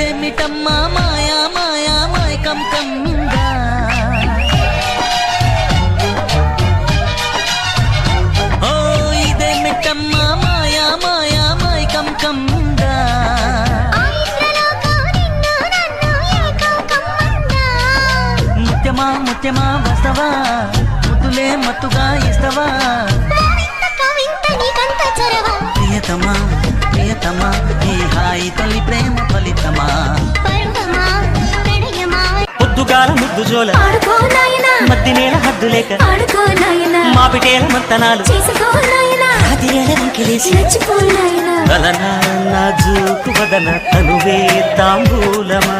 ఇదేమిటమ్మా మాయా మాయా మాయకం కమ్మిందా ఓ ఇదేమిటమ్మా మాయా మాయా మాయకం కమ్మిందా ముత్యమా ముత్యమా వస్తవా ముద్దులే మత్తుగా ఇస్తవా ప్రియతమా ప్రియతమా ఈ హాయి తొలి ప్రేమ ఫలితమా పొద్దుగాల ముద్దు జోల మద్ది నేల హద్దు లేక మాపిటేల మంతనాలు నాజూకు వదన తనువే తాంబూలమా